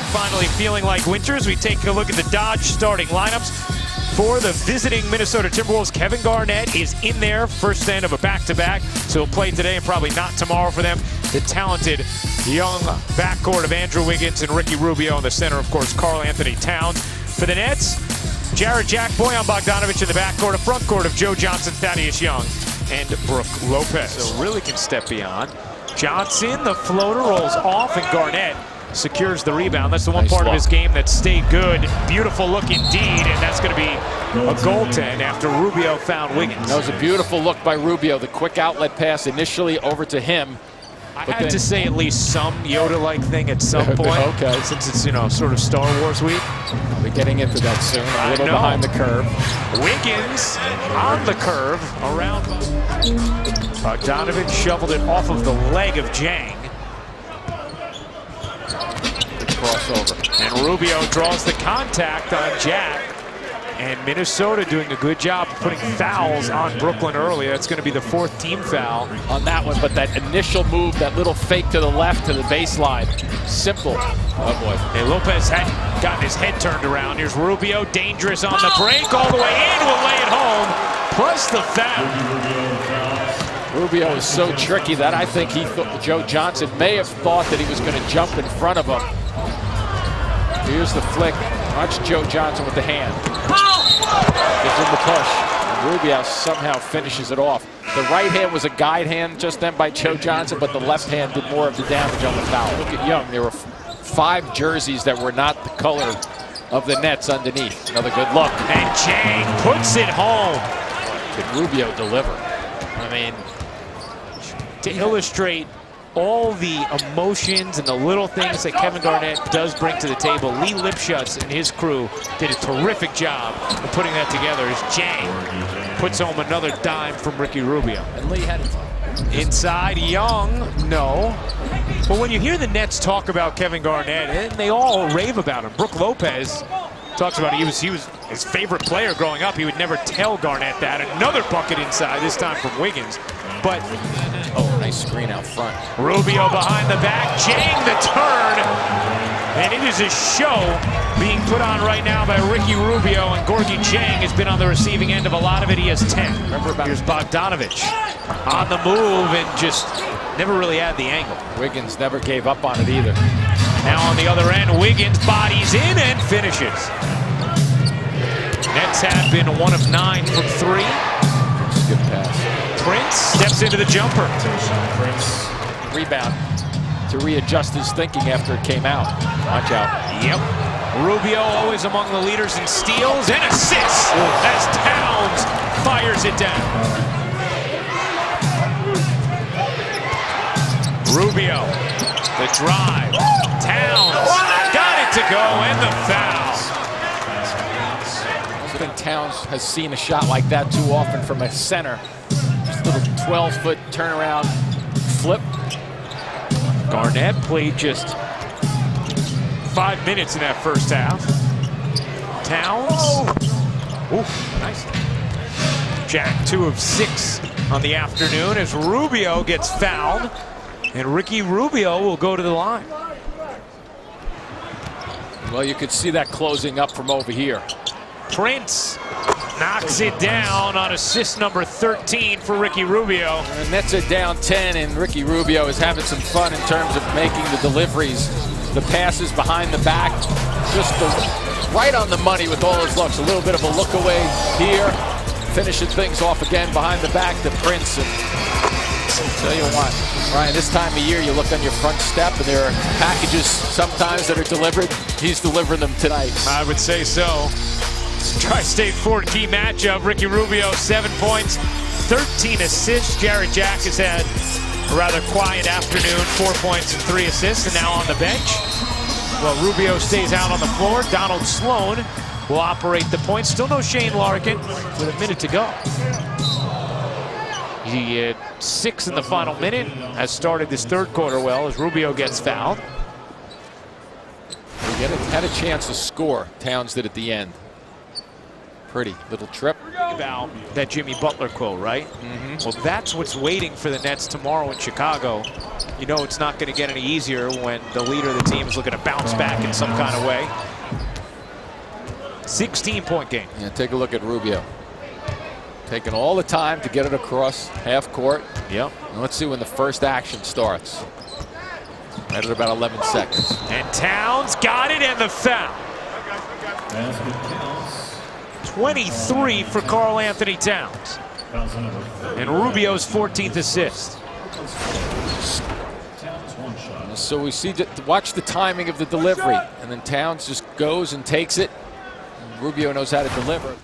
finally feeling like winters. We take a look at the Dodge starting lineups. For the visiting Minnesota Timberwolves, Kevin Garnett is in there, first stand of a back-to-back, so he'll play today and probably not tomorrow for them. The talented young backcourt of Andrew Wiggins and Ricky Rubio in the center, of course, Karl Anthony Towns. For the Nets, Jared Jack, Bojan Bogdanovic in the backcourt, a front court of Joe Johnson, Thaddeus Young, and Brook Lopez. So really can step beyond. Johnson, the floater rolls off, and Garnett secures the rebound. That's the one part of his game that stayed good. Beautiful look indeed, and that's going to be a goaltend after Rubio found Wiggins. That was a beautiful look by Rubio. The quick outlet pass initially over to him. I had to say at least some Yoda-like thing at some point. Okay. Since it's, you know, sort of Star Wars week. We're getting into that soon. A little behind the curve. Wiggins on the curve around. Bogdanovic shoveled it off of the leg of Jang. Crossover. And Rubio draws the contact on Jack. And Minnesota doing a good job of putting fouls on Brooklyn early. That's going to be the fourth team foul on that one. But that initial move, that little fake to the left to the baseline, simple. Oh boy. And Lopez had gotten his head turned around. Here's Rubio, dangerous on the break, all the way in, will lay it home, plus the foul. Rubio is so tricky that I think he thought Joe Johnson may have thought that he was going to jump in front of him. Here's the flick. Watch Joe Johnson with the hand. Gives him the push. And Rubio somehow finishes it off. The right hand was a guide hand just then by Joe Johnson, but the left hand did more of the damage on the foul. Look at Young. There were 5 jerseys that were not the color of the Nets underneath. Another good look. And Jang puts it home. Did Rubio deliver? I mean, to illustrate all the emotions and the little things that Kevin Garnett does bring to the table, Lee Lipschutz and his crew did a terrific job of putting that together as Jang puts home another dime from Ricky Rubio. And Lee had inside, Young, no. But when you hear the Nets talk about Kevin Garnett, and they all rave about him. Brook Lopez talks about he was his favorite player growing up. He would never tell Garnett that. Another bucket inside, this time from Wiggins. But nice screen out front. Rubio behind the back, Jang the turn, and it is a show being put on right now by Ricky Rubio, and Gorgui Jang has been on the receiving end of a lot of it. He has 10. Here's Bogdanovic on the move and just never really had the angle. Wiggins never gave up on it either. Now on the other end, Wiggins bodies in and finishes. Nets have been 1 of 9 from 3. Good pass. Prince steps into the jumper. Prince rebound to readjust his thinking after it came out. Watch out. Yep. Rubio always among the leaders in steals and assists as Towns fires it down. Rubio, the drive. Towns got it to go, and the foul. I think Towns has seen a shot like that too often from a center. Just a little 12-foot turnaround flip. Garnett played just 5 minutes in that first half. Towns. Ooh, nice. Jack 2 of 6 on the afternoon as Rubio gets fouled. And Ricky Rubio will go to the line. Well, you could see that closing up from over here. Prince knocks it down on assist number 13 for Ricky Rubio. And Nets are down 10, and Ricky Rubio is having some fun in terms of making the deliveries. The passes behind the back, just right on the money with all his looks. A little bit of a look away here, finishing things off again behind the back to Prince. And I'll tell you what, Ryan, this time of year you look on your front step and there are packages sometimes that are delivered. He's delivering them tonight. I would say so. Tri-State Ford key matchup. Ricky Rubio, 7 points, 13 assists. Jared Jack has had a rather quiet afternoon, 4 points and 3 assists, and now on the bench. Well, Rubio stays out on the floor. Donald Sloan will operate the points. Still no Shane Larkin with a minute to go. He had 6 in the final minute, has started this third quarter well as Rubio gets fouled. We had a chance to score. Towns did at the end. Pretty little trip. About that Jimmy Butler quote, right? Well, that's what's waiting for the Nets tomorrow in Chicago. You know it's not going to get any easier when the leader of the team is looking to bounce back in some kind of way. 16-point game. Yeah, take a look at Rubio. Taking all the time to get it across half court. Yep. And let's see when the first action starts. Right at about 11 seconds. And Towns got it, and the foul. 23 for Karl Anthony Towns. And Rubio's 14th assist. So we see, watch the timing of the delivery. And then Towns just goes and takes it. Rubio knows how to deliver.